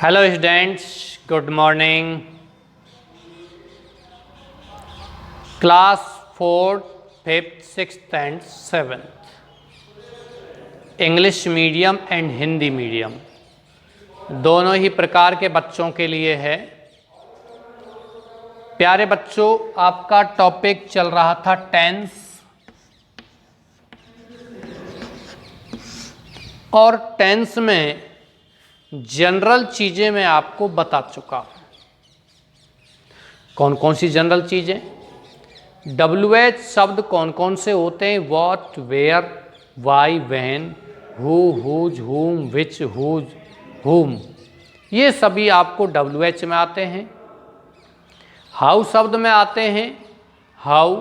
Hello students, good morning. Class 4th, 5th, 6th and 7th. English medium and Hindi medium दोनों ही प्रकार के बच्चों के लिए है। प्यारे बच्चों, आपका टॉपिक चल रहा था टेंस और टेंस में जनरल चीज़ें मैं आपको बता चुका हूँ। कौन कौन सी जनरल चीज़ें? WH शब्द कौन कौन से होते हैं? What, where, why, when, who, whose, whom, which, whose, whom, ये सभी आपको WH में आते हैं। हाउ शब्द में आते हैं how,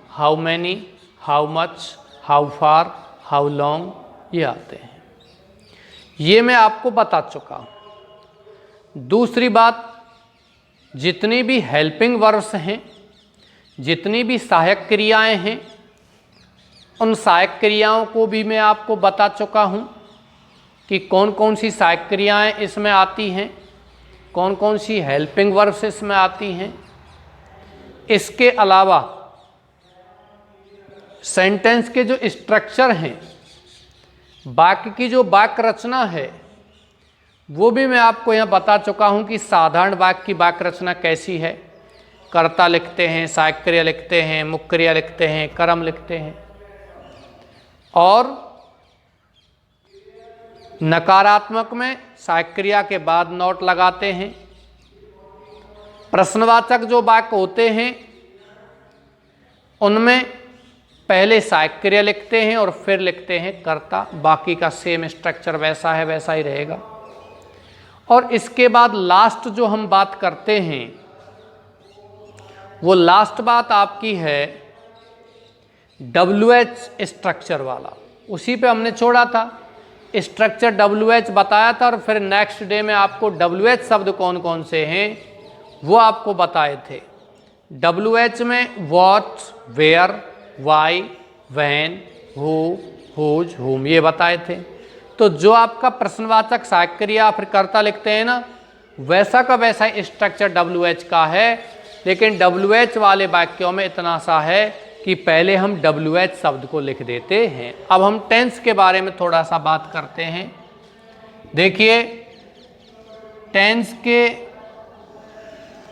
how many, how much, how far, how long, ये आते हैं। ये मैं आपको बता चुका हूँ। दूसरी बात, जितनी भी हेल्पिंग वर्ब्स हैं, जितनी भी सहायक क्रियाएं हैं, उन सहायक क्रियाओं को भी मैं आपको बता चुका हूँ कि कौन कौन सी सहायक क्रियाएं इसमें आती हैं, कौन कौन सी हेल्पिंग वर्ब्स इसमें आती हैं। इसके अलावा सेंटेंस के जो स्ट्रक्चर हैं, वाक्य की जो वाक्य रचना है, वो भी मैं आपको यहाँ बता चुका हूँ कि साधारण वाक्य की वाक्य रचना कैसी है। कर्ता लिखते हैं, सहायक क्रिया लिखते हैं, मुख्य क्रिया लिखते हैं, कर्म लिखते हैं, और नकारात्मक में सहायक क्रिया के बाद नॉट लगाते हैं। प्रश्नवाचक जो वाक्य होते हैं उनमें पहले सहायक क्रिया लिखते हैं और फिर लिखते हैं कर्ता। बाकी का सेम स्ट्रक्चर वैसा है, वैसा ही रहेगा। और इसके बाद लास्ट जो हम बात करते हैं, वो लास्ट बात आपकी है WH स्ट्रक्चर वाला। उसी पे हमने छोड़ा था, स्ट्रक्चर WH बताया था, और फिर नेक्स्ट डे में आपको WH शब्द कौन कौन से हैं वो आपको बताए थे। WH में what, where, why, when, who, whose, whom, ये बताए थे। तो जो आपका प्रश्नवाचक सहायक क्रिया फिर कर्ता लिखते हैं ना, वैसा का वैसा स्ट्रक्चर WH का है। लेकिन WH वाले वाक्यों में इतना सा है कि पहले हम WH शब्द को लिख देते हैं। अब हम टेंस के बारे में थोड़ा सा बात करते हैं। देखिए, टेंस के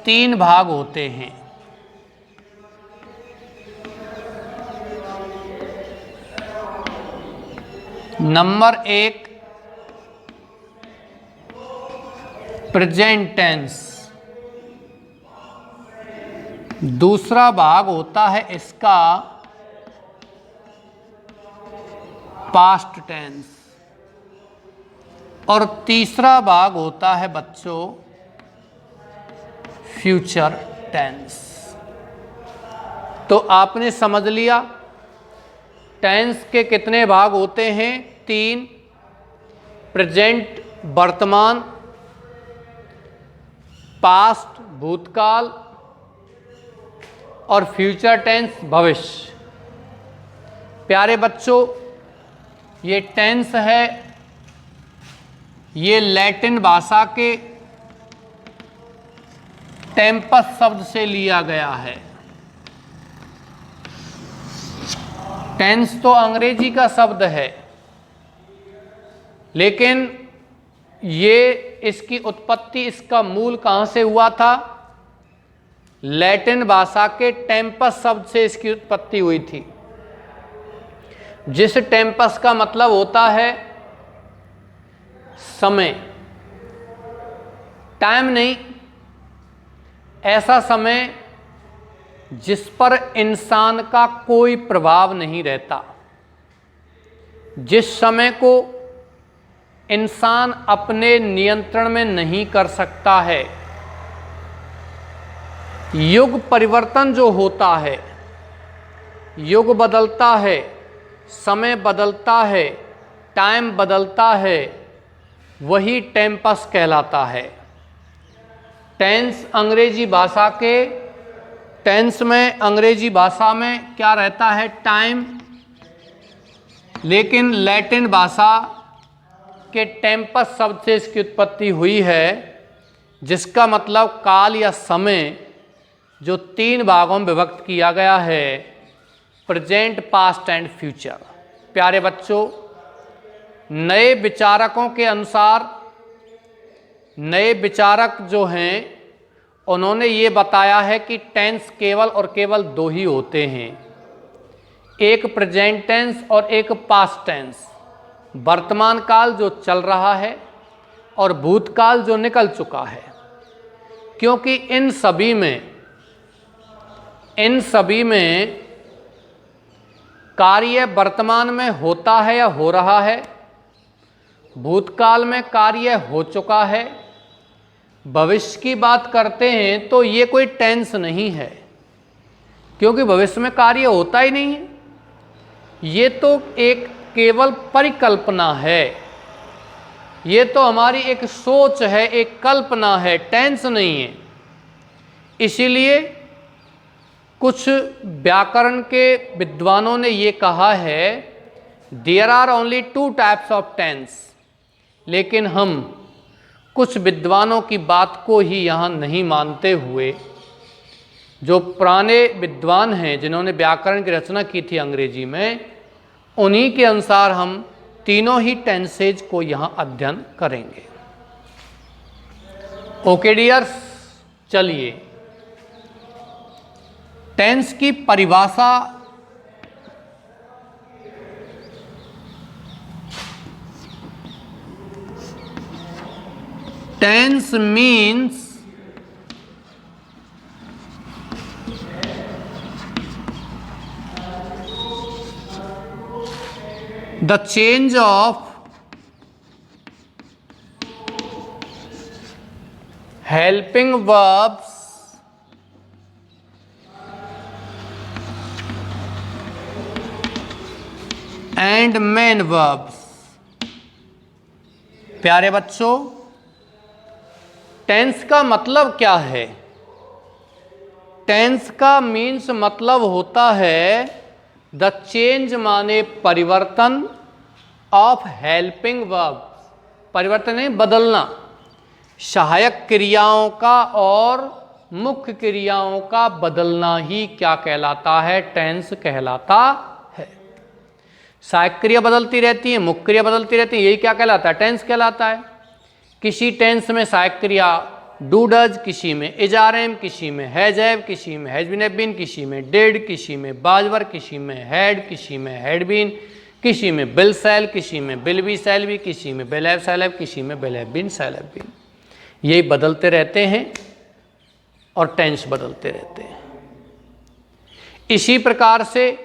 3 भाग होते हैं। नंबर 1 प्रेजेंट टेंस, दूसरा भाग होता है इसका पास्ट टेंस, और तीसरा भाग होता है बच्चों फ्यूचर टेंस। तो आपने समझ लिया टेंस के कितने भाग होते हैं? 3। प्रेजेंट वर्तमान, पास्ट भूतकाल, और फ्यूचर टेंस भविष्य। प्यारे बच्चों, ये टेंस है, ये लैटिन भाषा के टेम्पस शब्द से लिया गया है। टेंस तो अंग्रेजी का शब्द है, लेकिन ये इसकी उत्पत्ति, इसका मूल कहाँ से हुआ था? लैटिन भाषा के टेम्पस शब्द से इसकी उत्पत्ति हुई थी, जिस टेम्पस का मतलब होता है समय, टाइम नहीं, ऐसा समय जिस पर इंसान का कोई प्रभाव नहीं रहता, जिस समय को इंसान अपने नियंत्रण में नहीं कर सकता है। युग परिवर्तन जो होता है, युग बदलता है, समय बदलता है, टाइम बदलता है, वही टेम्पस कहलाता है। टेंस अंग्रेजी भाषा के, टेंस में अंग्रेजी भाषा में क्या रहता है? टाइम। लेकिन लैटिन भाषा के टेम्पस शब्द से इसकी उत्पत्ति हुई है, जिसका मतलब काल या समय जो 3 भागों में विभक्त किया गया है, प्रेजेंट, पास्ट एंड फ्यूचर। प्यारे बच्चों, नए विचारकों के अनुसार, नए विचारक जो हैं उन्होंने ये बताया है कि टेंस केवल और केवल 2 ही होते हैं, एक प्रेजेंट टेंस और एक पास्ट टेंस। वर्तमान काल जो चल रहा है और भूतकाल जो निकल चुका है, क्योंकि इन सभी में कार्य वर्तमान में होता है या हो रहा है, भूतकाल में कार्य हो चुका है, भविष्य की बात करते हैं तो ये कोई टेंस नहीं है, क्योंकि भविष्य में कार्य होता ही नहीं है। ये तो एक केवल परिकल्पना है, ये तो हमारी एक सोच है, एक कल्पना है, टेंस नहीं है। इसीलिए कुछ व्याकरण के विद्वानों ने ये कहा है, there are only 2 types of tense. लेकिन हम कुछ विद्वानों की बात को ही यहाँ नहीं मानते हुए, जो पुराने विद्वान हैं जिन्होंने व्याकरण की रचना की थी अंग्रेजी में, उन्हीं के अनुसार हम तीनों ही टेंसेज को यहाँ अध्ययन करेंगे। ओके डियर्स, चलिए टेंस की परिभाषा tense means the change of helping verbs and main verbs। प्यारे बच्चों, टेंस का मतलब क्या है? टेंस का मीन्स मतलब होता है द चेंज माने परिवर्तन ऑफ हेल्पिंग वर्ब, परिवर्तन है बदलना, सहायक क्रियाओं का और मुख्य क्रियाओं का बदलना ही क्या कहलाता है? टेंस कहलाता है। सहायक क्रिया बदलती रहती है, मुख्य क्रिया बदलती रहती है, यही क्या कहलाता है? टेंस कहलाता है। किसी टेंस में सहायक क्रिया डू डज, किसी में इज आर एम, किसी में हैज हैव, किसी में हैज बीन हैव बीन, किसी में डिड, किसी में वाज वर, किसी में हैड, किसी में हैड बीन, किसी में विल शैल, किसी में विल बी शैल बी, किसी में विल हैव शैल हैव, किसी में will have been shall have been. ये बदलते रहते हैं और टेंस बदलते रहते हैं। इसी प्रकार से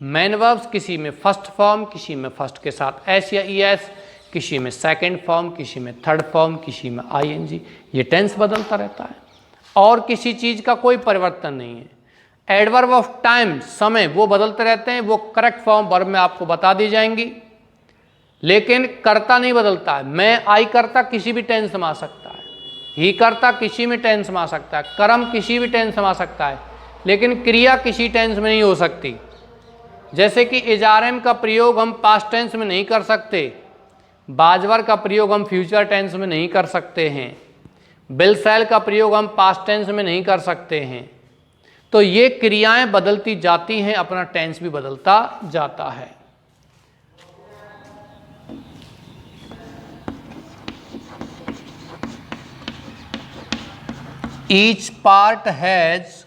मेन वर्ब्स, किसी में फर्स्ट फॉर्म, किसी में फर्स्ट के साथ एस या ई एस, किसी में सेकंड फॉर्म, किसी में थर्ड फॉर्म, किसी में आईएनजी, ये टेंस बदलता रहता है और किसी चीज़ का कोई परिवर्तन नहीं है। एडवर्ब ऑफ टाइम, समय, वो बदलते रहते हैं, वो करेक्ट फॉर्म वर्ब में आपको बता दी जाएंगी, लेकिन कर्ता नहीं बदलता है। मैं, आई करता किसी भी टेंस में आ सकता है, ही करता किसी में टेंस में आ सकता है, कर्म किसी भी टेंस में आ सकता है, लेकिन क्रिया किसी टेंस में नहीं हो सकती। जैसे कि इजारम का प्रयोग हम पास्ट टेंस में नहीं कर सकते, बाजवर का प्रयोग हम फ्यूचर टेंस में नहीं कर सकते हैं, विल शैल का प्रयोग हम पास्ट टेंस में नहीं कर सकते हैं। तो ये क्रियाएं बदलती जाती हैं, अपना टेंस भी बदलता जाता है। ईच पार्ट हैज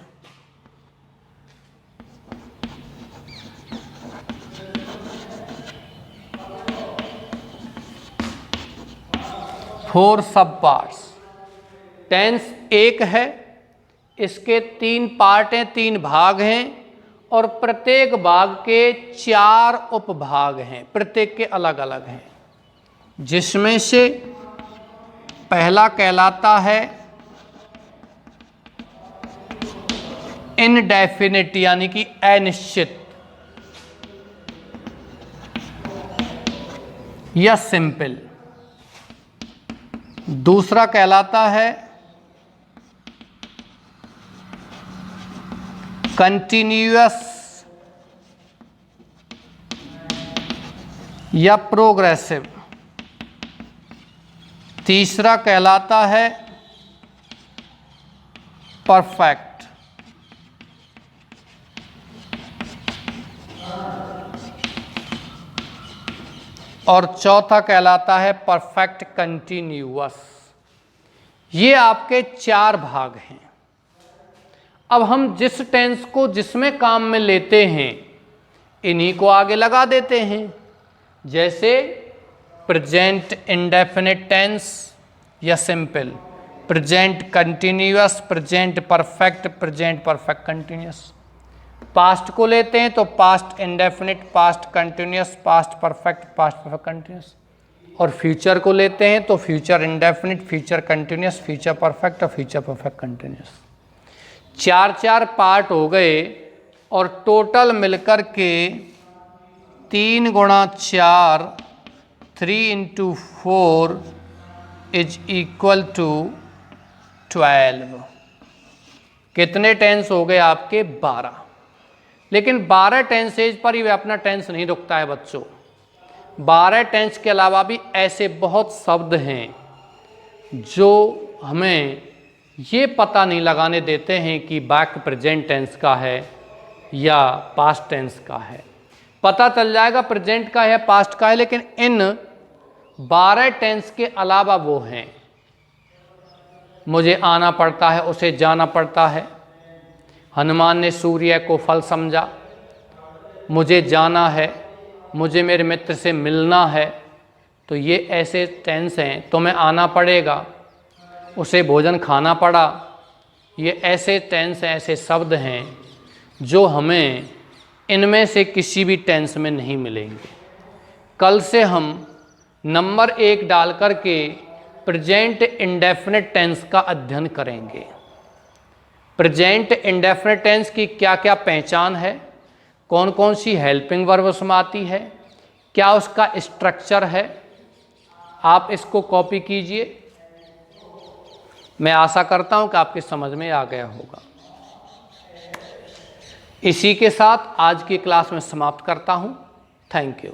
फोर सब पार्ट्स। टेंस एक है, इसके 3 पार्ट हैं, 3 भाग हैं और प्रत्येक भाग के 4 उपभाग हैं, प्रत्येक के अलग अलग हैं, जिसमें से पहला कहलाता है इनडेफिनिट, यानी कि अनिश्चित या सिंपल। दूसरा कहलाता है कंटिन्यूअस या प्रोग्रेसिव। तीसरा कहलाता है परफेक्ट, और चौथा कहलाता है परफेक्ट कंटिन्यूअस। ये आपके 4 भाग हैं। अब हम जिस टेंस को जिसमें काम में लेते हैं इन्हीं को आगे लगा देते हैं। जैसे प्रेजेंट इंडेफिनिट टेंस या simple, present continuous, present perfect, present perfect continuous. Past को लेते हैं तो past indefinite, past continuous, past perfect, past perfect continuous. और फ्यूचर को लेते हैं तो future indefinite, future continuous, future perfect और फ्यूचर परफेक्ट कंटिन्यूअस। 4 पार्ट हो गए और टोटल मिलकर के 3 गुणा 4, 3 इंटू 4 इज इक्वल टू 12। कितने टेंस हो गए आपके? 12। लेकिन 12 टेंसेज पर ही वह अपना टेंस नहीं रुकता है बच्चों। 12 टेंस के अलावा भी ऐसे बहुत शब्द हैं जो हमें ये पता नहीं लगाने देते हैं कि वाक्य प्रेजेंट टेंस का है या पास्ट टेंस का है। पता चल जाएगा प्रेजेंट का है, पास्ट का है, लेकिन इन 12 टेंस के अलावा वो हैं। मुझे आना पड़ता है, उसे जाना पड़ता है। हनुमान ने सूर्य को फल समझा। मुझे जाना है, मुझे मेरे मित्र से मिलना है। तो ये ऐसे टेंस हैं। तुम्हें आना पड़ेगा, उसे भोजन खाना पड़ा। ये ऐसे टेंस हैं, ऐसे शब्द हैं जो हमें इनमें से किसी भी टेंस में नहीं मिलेंगे। कल से हम नंबर 1 डाल करके प्रेजेंट इंडेफिनिट टेंस का अध्ययन करेंगे। प्रेजेंट इंडेफिनिट टेंस की क्या क्या पहचान है, कौन कौन सी हेल्पिंग वर्ब उसमें आती है, क्या उसका स्ट्रक्चर है। आप इसको कॉपी कीजिए। मैं आशा करता हूं कि आपकी समझ में आ गया होगा। इसी के साथ आज की क्लास में समाप्त करता हूं। Thank you.